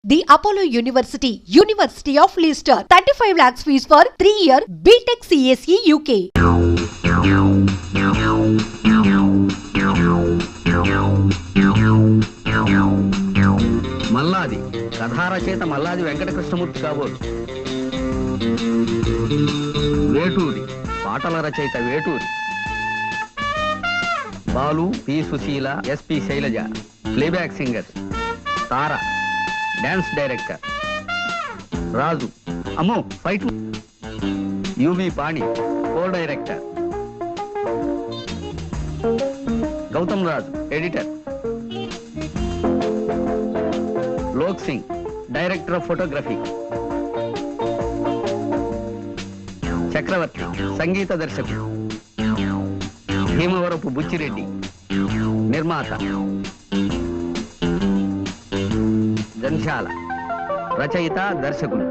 The Apollo University, University of Leicester, 35 lakhs fees for 3-year BTech CSE UK. Malladi కథారచయిత Malladi Venkatakrishnamurthy కాబోలు. వేటూరి పాటల రచయిత Veturi. Balu P Susheela, SP Sailaja playback singer. Tara dance director. Raju అమ్మో fight. యువి Pani co director. Gautam Raju editor. Lok Singh director of photography. Chakravarthi సంగీత దర్శకుడు. భీమవరపు బుచ్చిరెడ్డి నిర్మాత. జంధ్యాల రచయిత దర్శకుడు.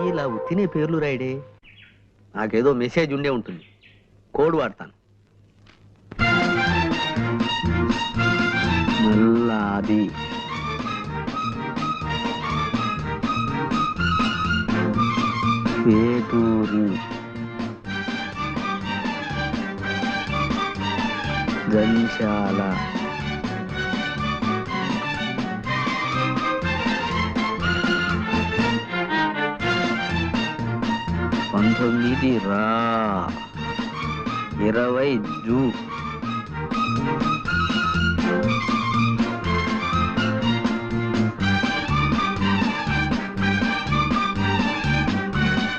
ఇలా తినే పేర్లు రాయడే. నాకేదో మెసేజ్ ఉండే ఉంటుంది, కోడ్ వాడతాను. మల్లాది వేటూరి జంధ్యాల రా 20 జూన్.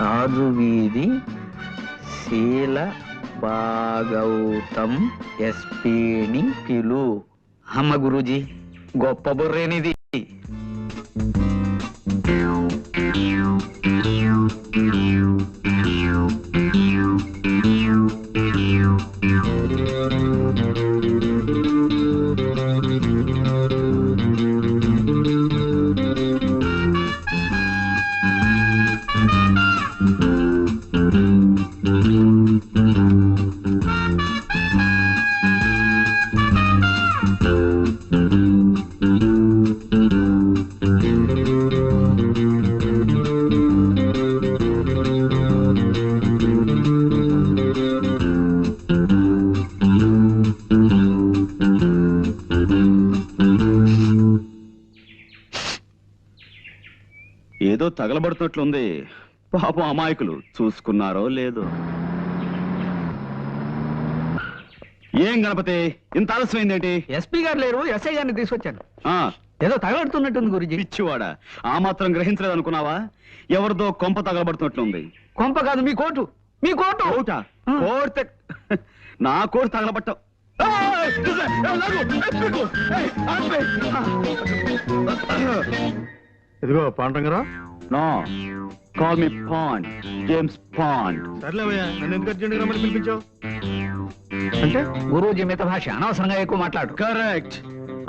రాజు వీధి శీల భాగౌతం ఎస్పీని పిలు. అమ్మ గురూజీ గొప్ప బుర్రేనిది. ఏదో తగలబడుతున్నట్లుంది. పాపం అమాయకులు చూసుకున్నారో లేదో. ఏం గణపతి ఇంత ఆలస్యమైందేంటి? ఎస్పీ గారు లేరు, ఎస్ఐ గారిని తీసుకొచ్చాను. ఏదో తగలబడుతున్నట్టుంది గురించి. పిచ్చివాడా, ఆ మాత్రం గ్రహించలేదు అనుకున్నావా? ఎవరిదో కొంప తగలబడుతున్నట్లుంది. కొంప కాదు, మీ కోటు. మీ కోటు కోటా? కోడితే నా కోటు తగలబట్టావు. ఇదిగో పాండ్రంగరా. No, call me Bond, James Bond. సర్లేవయ్యా, నన్ను ఎందుకు అర్జెంట్గా రమ్మని పిలిపించావు? అంటే గురూజీ మిత భాష అనవసరంగా ఎక్కువ మాట్లాడు. కరెక్ట్.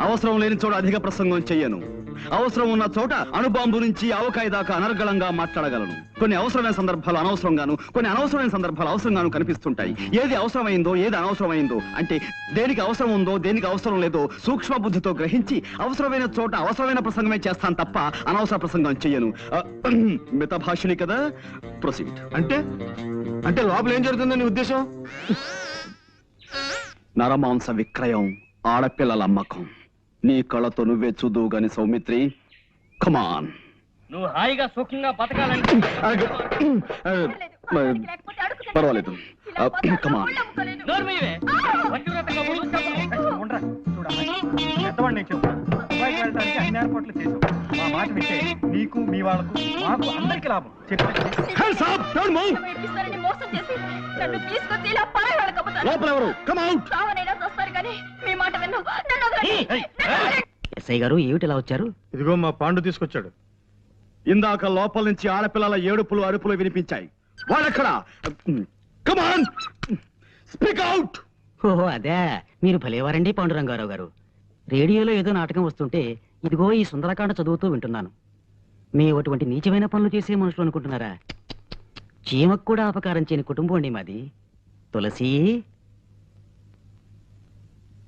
అవసరం లేని చోట అధిక ప్రసంగం చెయ్యను. అవసరం ఉన్న చోట అణుబాంబు నుంచి ఆవకాయ దాకా అనర్గళంగా మాట్లాడగలను. కొన్ని అవసరమైన సందర్భాలు అనవసరంగాను, కొన్ని అనవసరమైన సందర్భాలు అవసరంగాను కనిపిస్తుంటాయి. ఏది అవసరమైందో ఏది అనవసరమైందో, అంటే దేనికి అవసరం ఉందో దేనికి అవసరం లేదో సూక్ష్మ బుద్ధితో గ్రహించి అవసరమైన చోట అవసరమైన ప్రసంగమే చేస్తాను తప్ప అనవసర ప్రసంగం చెయ్యను. మిత భాషని కదా. ప్రొసీడ్. అంటే లోపల ఏం జరుగుతుందని ఉద్దేశం? నరమాంస విక్రయం, ఆడపిల్లల అమ్మకం. నీ కళ్ళతో నువ్వే చూదువు గాని సౌమిత్రి. కమాన్. నువ్వు హాయిగా సుఖంగా బతకాలంటే పర్వాలేదు. కమాన్. అన్ని ఏర్పాట్లు చేసావు. మా మాట వింటే నీకు, మీ వాళ్ళకు, మాకు అందరికి లాభం. లోపల ఎవరు? Come out. ఎస్ఐ గారు ఏమిటి ఇలా వచ్చారు? ఇదిగో మా పాండు తీసుకొచ్చాడు. ఇందాక లోపల నుంచి ఆడపిల్లల ఏడుపులు అరుపులు వినిపించాయి. వాళ్ళెక్కడా? కమాన్, స్పీక్ అవుట్. ఓహో అదే, మీరు భలేవారండి పాండురంగారావు గారు. రేడియోలో ఏదో నాటకం వస్తుంటే ఇదిగో ఈ సుందరకాండ చదువుతూ వింటున్నాను. మీ అటువంటి నీచమైన పనులు చేసే మనుషులు అనుకుంటున్నారా? చీమకు కూడా అపకారం చేయని కుటుంబం అండి మాది. తులసి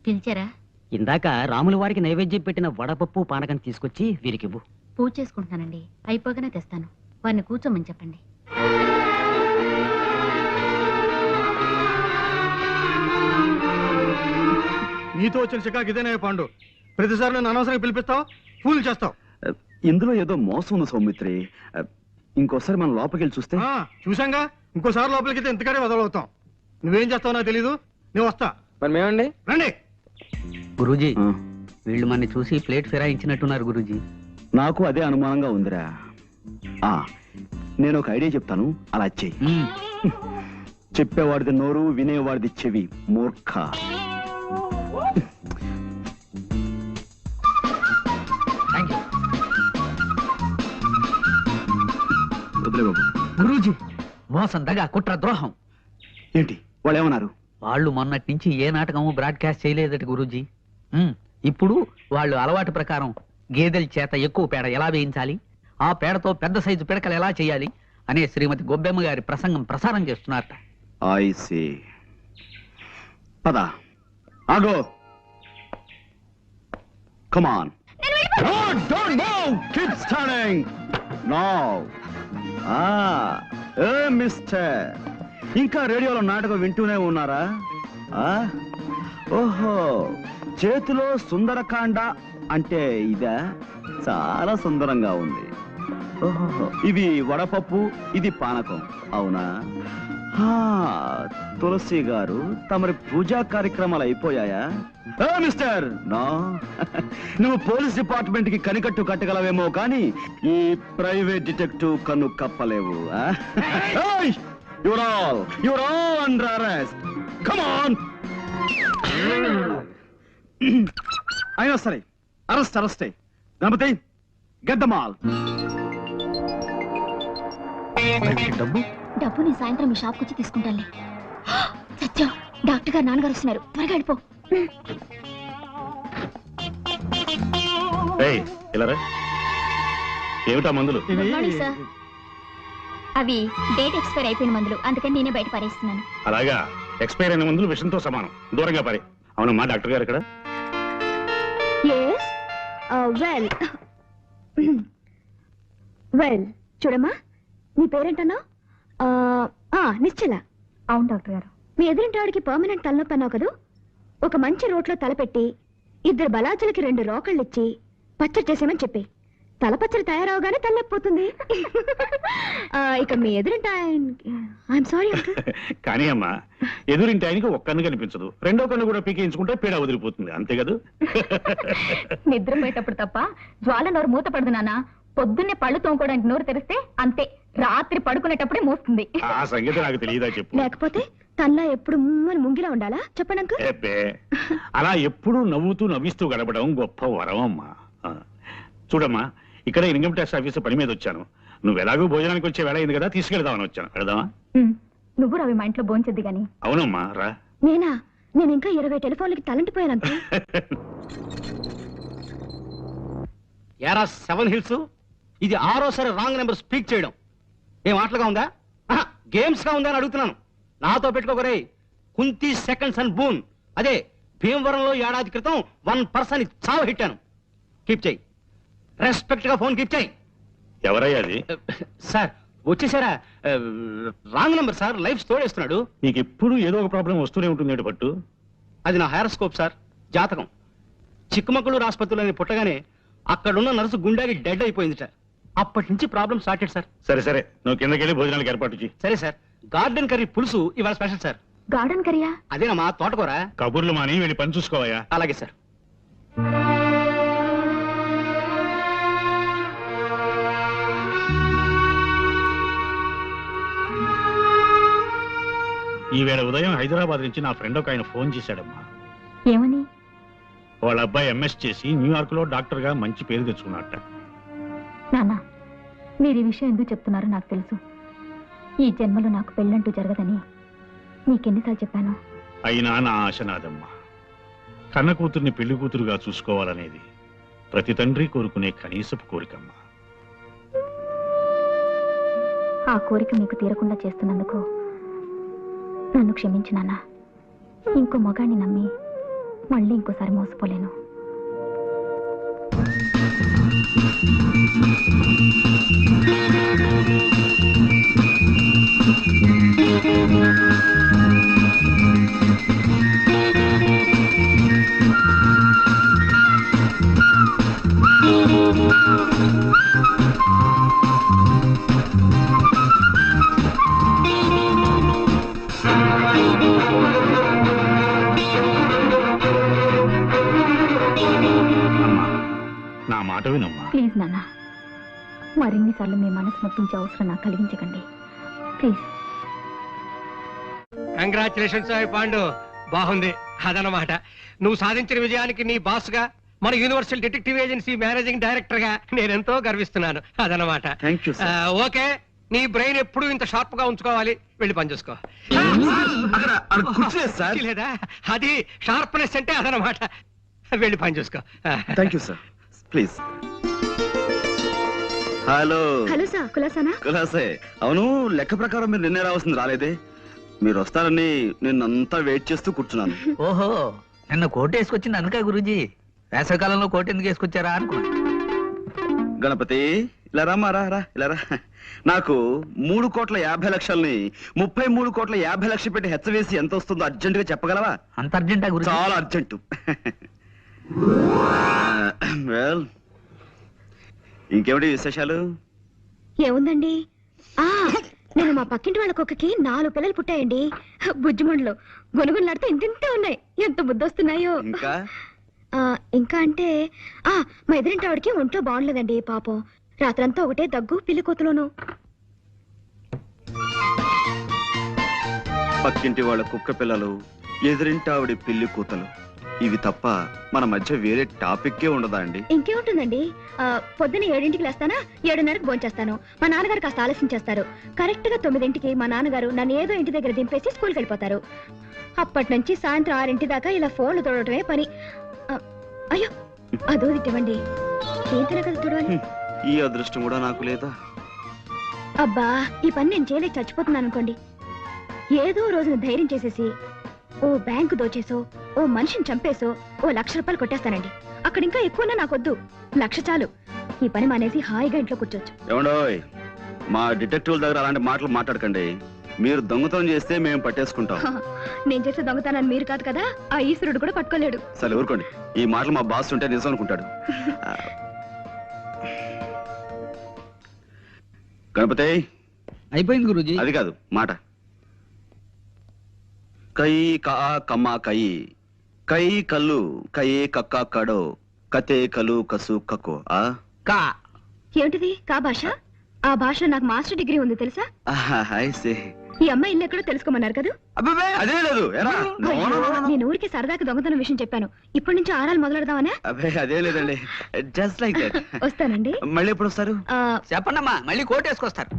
పిలిచారా? ఇందాక రాముల వారికి నైవేద్యం పెట్టిన వడపప్పు పానకం తీసుకొచ్చి వీరికివ్వు. పూజ చేసుకుంటున్నానండి, అయిపోగానే తెస్తాను. వారిని కూర్చోమని చెప్పండి. నీతో వచ్చిన చికాకు ఇదేనే పాండు. ప్రతిసారి నన్ను అనవసరంగా పిలిపిస్తావు, ఫూల్ చేస్తావు. ఇందులో ఏదో మోసం ఉంది సౌమిత్రి. ఇంకోసారి మనం లోపలికి వెళ్ళి చూస్తే. చూసాంగా, ఇంకోసారి లోపలికి అయితే ఇంతకాడే వదలవుతాం. నువ్వేం చేస్తావు నాకు తెలీదు, నేను వస్తా. మరి మేమండి రండి. గురూజీ, వీళ్ళు మన చూసి ప్లేట్ ఫిరాయించినట్టున్నారు గురూజీ. నాకు అదే అనుమానంగా ఉందిరా. నేను ఒక ఐడియా చెప్తాను, అలా చెయ్యి. చెప్పేవాడిది నోరు, వినేవాడిది చెవి. మూర్ఖ. వదిలే బాబు. గురూజీ, మోసం, దగా, కుట్ర, ద్రోహం. ఏంటి వాళ్ళు ఏమన్నారు? వాళ్ళు మొన్నటి నుంచి ఏ నాటకము బ్రాడ్కాస్ట్ చేయలేదట గురూజీ. ఇప్పుడు వాళ్ళు అలవాటు ప్రకారం గేదెల చేత ఎక్కువ పేడ ఎలా వేయించాలి, ఆ పేడతో పెద్ద సైజు పిడకలు ఎలా చేయాలి అనే శ్రీమతి గొబ్బెమ్మ గారి ప్రసంగం ప్రసారం చేస్తున్నారట. I see. పద. ఆగో. Come on. Don't move. Keep standing. Now. Mister, ఇంకా రేడియోలో నాటకం వింటూనే ఉన్నారా? ఓహో, చేతిలో సుందరకాండ అంటే ఇదా? చాలా సుందరంగా ఉంది. ఓహో, ఇవి వడపప్పు, ఇది పానకం, అవునా? తులసి గారు, తమరి పూజా కార్యక్రమాలు అయిపోయాయా? Mister, no. నువ్వు పోలీస్ డిపార్ట్మెంట్ కి కనికట్టు కట్టగలవేమో కానీ ఈ ప్రైవేట్ డిటెక్టివ్ కన్ను కప్పలేవు. You're all under arrest. Come on. అయినా సరే, అరెస్టే. Ganapati, get them all. డబ్బు నీ సాయంత్రం మీ షాప్కి వచ్చి తీసుకుంటానులే. సత్యం, డాక్టర్ గారు నాన్నగారు వస్తున్నారు, త్వరగా వెళ్ళిపో. ఏమిటా మందులు? Good morning sir. అవి డేట్ ఎక్స్పైర్ అయిపోయిన మందులు, అందుకని నేనే బయట పారేస్తున్నాను. అలాగా, ఎక్స్పైర్ అయిన మందులు విషంతో సమానం, దూరంగా పారే. అవునమ్మా, డాక్టర్ గారు ఇక్కడ? వెల్ చూడమ్మా, నీ పేరేంటన్నావు? నిశ్చల. అవును డాక్టర్ గారు. మీ ఎదురింటాడికి పర్మనెంట్ తలనొప్పి అన్నావు కదూ. ఒక మంచి రోట్లో తలపెట్టి 2 బలాజులకి 2 రోకళ్ళు ఇచ్చి పచ్చడి చేసేమని చెప్పి తలపచ్చడి తయారవగానే తలనొప్పిపోతుంది. ఇక మీ ఎదురింటి ఐఎమ్ సారీ కానీ అమ్మా, ఎదురింటి ఆయనకి ఒక్క కన్ను కనిపించదు, రెండో కన్ను కూడా పీకేయించుకుంటే పీడ వదిలిపోతుంది, అంతే కదా? నిద్రపోయేటప్పుడు తప్ప జ్వాల నోరు మూత పడదు నాన్న. పొద్దున్నే పళ్ళు తోముకోవడానికి నోరు తెరిస్తే అంతే, రాత్రి పడుకునేటప్పుడే మూస్తుంది. ఆ సంగతి నాకు తెలియదా చెప్పు. లేకపోతే తనలా ఎప్పుడు ముంగిలా ఉండాలా చెప్పండి. అలా ఎప్పుడు నవ్వుతూ నవ్విస్తూ గడపడం గొప్ప వరం అమ్మా. చూడమ్మా, ఇక్కడ ఇన్కమ్ ట్యాక్స్ ఆఫీసు పని మీద వచ్చాను. నువ్వు ఎలాగో భోజనానికి వచ్చే వేళ అయింది కదా, తీసుకెళ్దామని వచ్చాను. వెళదామా? నువ్వు రవి మా ఇంట్లో భోంచద్ది గాని. అవునమ్మా, రా. నేనా? నేను ఇంకా 20 టెలిఫోన్లకి తలంటిపోయానంతే. యారా 7 హిల్స్, ఇది 6వ రాంగ్ నెంబర్ స్పీక్ చేయడం ఏం ఆటలుగా ఉందా? గేమ్స్ గా ఉందా అని అడుగుతున్నాను. నాతో పెట్టుకోకరే. కుంతి సెకండ్స్ అండ్ బూన్, అదే భీమవరంలో ఏడాది క్రితం 1% చావు హిట్టాను. కీప్ చేయి, రెస్పెక్ట్ గా ఫోన్ కీప్ చేయి. ఎవరయ్యా అది? సార్ వచ్చేసారా? రాంగ్ నెంబర్ సార్, లైఫ్ తోడేస్తున్నాడు. నీకు ఎప్పుడు ఏదో ఒక ప్రాబ్లం వస్తూనే ఉంటుంది పట్టు. అది నా హైరోస్కోప్ సార్, జాతకం. చిక్కమగళూరు ఆసుపత్రిలో నేను పుట్టగానే అక్కడున్న నర్సు గుండాకి డెడ్ అయిపోయింది సార్. అప్పటి నుంచి ప్రాబ్లం స్టార్టెడ్ సార్. సరే సరే, నువ్వు కిందకెళ్ళి భోజనాలకు ఏర్పాటు చేయి. సరే సార్. గార్డెన్ కర్రీ పులుసు ఇవాళ స్పెషల్ సార్. గార్డెన్ కర్రీయా? అదేనమ్మా, తోటకూర. కబుర్లు మాని వెళ్ళి పని చూసుకోవయ్యా. అలాగే సార్. ఈవేళ ఉదయం హైదరాబాద్ నుంచి నా ఫ్రెండ్ ఒక ఆయన ఫోన్ చేశాడమ్మా. ఏమని? వాళ్ళ అబ్బాయి ఎంఎస్ చేసి న్యూయార్క్ లో డాక్టర్ గా మంచి పేరు తెచ్చుకున్నట్ట. నాన్న, మీరు ఈ విషయం ఎందుకు చెప్తున్నారో నాకు తెలుసు. ఈ జన్మలో నాకు పెళ్ళంటూ జరగదని నీకెన్నిసార్లు చెప్పాను. అయినా నా ఆశ నాదమ్మా. కన్న కూతుర్ని పెళ్లి కూతురుగా చూసుకోవాలనేది ప్రతి తండ్రి కోరుకునే కనీసపు కోరికమ్మా. ఆ కోరిక మీకు తీరకుండా చేస్తున్నందుకు నన్ను క్షమించు నాన్న. ఇంకో మగాన్ని నమ్మి మళ్ళీ ఇంకోసారి మోసపోలేను. అమ్మా నా మాట వినమ్మా. ప్లీజ్ నాన్న, మరిన్నిసార్లు మీ మనసు నొప్పించే అవసరం నాకు కలిగించకండి ప్లీజ్. కంగ్రాచులేషన్స్ పాండు, బాగుంది. అదనమాట నువ్వు సాధించిన విజయానికి నీ బాస్ గా, మన universal detective agency managing director గా నేనెంతో గర్విస్తున్నాను. అదనమాట. థ్యాంక్ యూ ఓకే, నీ బ్రెయిన్ ఎప్పుడు ఇంత షార్ప్ గా ఉంచుకోవాలి. వెళ్ళి పని చూసుకో. సార్. లేదా అది షార్ప్నెస్ అంటే అదనమాట. వెళ్ళి పని చూసుకో. Thank you sir. Please. Hello hello sir, కులాసానా? కులాసే. అవును, లెక్క ప్రకారం మీరు నిన్నే రావాల్సింది రాలేదే. మీరు వస్తారని నిన్నంతా వెయిట్ చేస్తూ కూర్చున్నాను. ఓహో, నిన్న కోట్ వేసుకొచ్చింది అందుకే గురూజీ. వేసవికాలంలో కోట్ ఎందుకు వేసుకొచ్చారా అనుకున్నా. గణపతి, ఇలా రామ్మా, రా రా, ఇలా రా. నాకు 3,50,00,000ని 33,50,00,000 పెట్టి హెచ్చవేసి ఎంత వస్తుందో అర్జెంట్ గా చెప్పగలవా? అంత అర్జెంటా గురూజీ? చాలా అర్జెంటు. వెల్, ఇంకేమిటి విశేషాలు? ఏముందండి, నేను మా పక్కింటి వాళ్ళ కుక్కకి 4 పిల్లలు పుట్టాయండి. బుజ్జిమండలు గొనుగులాడితే ఇంతింతే ఉన్నాయి. ఎంత బుద్ధొస్తున్నాయో. ఇంకా ఇంకా అంటే మా ఎదురింటి ఆవిడకి ఒంట్లో బాగుండలేదండి పాపం. రాత్రంతా ఒకటే దగ్గు, పిల్లి కూతులోను. పక్కింటి వాళ్ళ కుక్క పిల్లలు, ఎదురింటి ఆవిడ పిల్లి కూతలు, ఇవి తప్ప మన మధ్య వేరే టాపిక్కే ఉండదా అండి? ఇంకేముంటుందండి, పొద్దున్న 7ంటికి లేస్తానా, 7:30కి భోంచేస్తాను. మా నాన్నగారు కాస్త ఆలస్యం చేస్తారు. కరెక్ట్ గా 9ంటికి మా నాన్నగారు నన్ను ఏదో ఇంటి దగ్గర దింపేసి స్కూల్కి వెళ్ళిపోతారు. అప్పటి నుంచి సాయంత్రం 6 దాకా ఇలా ఫోన్లు తోడటమే పని. అయ్యో, అదో ఇవ్వండి. ఏంటనే కదా చూడాలి. ఈ అదృష్టం కూడా నాకు లేదా? అబ్బా, ఈ పని నేను చేయలేక చచ్చిపోతున్నాను అనుకోండి. ఏదో రోజున ధైర్యం చేసేసి ఓ బ్యాంకు దోచేసో, ఓ మనిషిని చంపేసో ఓ 1,00,000 రూపాయలు కొట్టేస్తానండి. అక్కడ ఇంకా ఎక్కువన్నా నాకొద్దు, 1,00,000 చాలు. ఈ పని మానేసి హాయిగా ఇంట్లో కూర్చోచ్చు. ఏమండోయ్, మా డిటెక్టివ్ దగ్గర అలాంటి మాటలు మాట్లాడకండి. మీరు దొంగతనం చేస్తే మేము పట్టేసుకుంటాం. నేను చేసే దొంగతనాన్ని మీరు కాదు కదా, ఆ ఈశ్వరుడు కూడా పట్టుకోలేడు. సరే ఊరుకోండి. ఈ మాటలు మా బాస్ ఉంటే నిజం అనుకుంటాడు. గణపతి, అయిపోయింది గురూజీ. అది కాదు మాట. కై కా కమ్మ కై, కై కల్లు కయే కక్క కడో, కతే కలు కసు కకో. కా ఏమిటిది కా భాష? ఆ భాషలో నాకు మాస్టర్ డిగ్రీ ఉంది తెలుసా? ఈ అమ్మాయి ఇల్లు ఎక్కడో తెలుసుకోమన్నారు కదా. అదే లేదు. నేను ఊరికి సరదాకి దొంగతనం విషయం చెప్పాను. ఇప్పటి నుంచి ఆరాలు మొదలెడదామనే. అదే లేదండి, జస్ట్ లైక్ దట్. వస్తానండి. మళ్ళీ ఎప్పుడు వస్తారు? చెప్పండమ్మా, మళ్ళీ కోట్ వేసుకొస్తారు.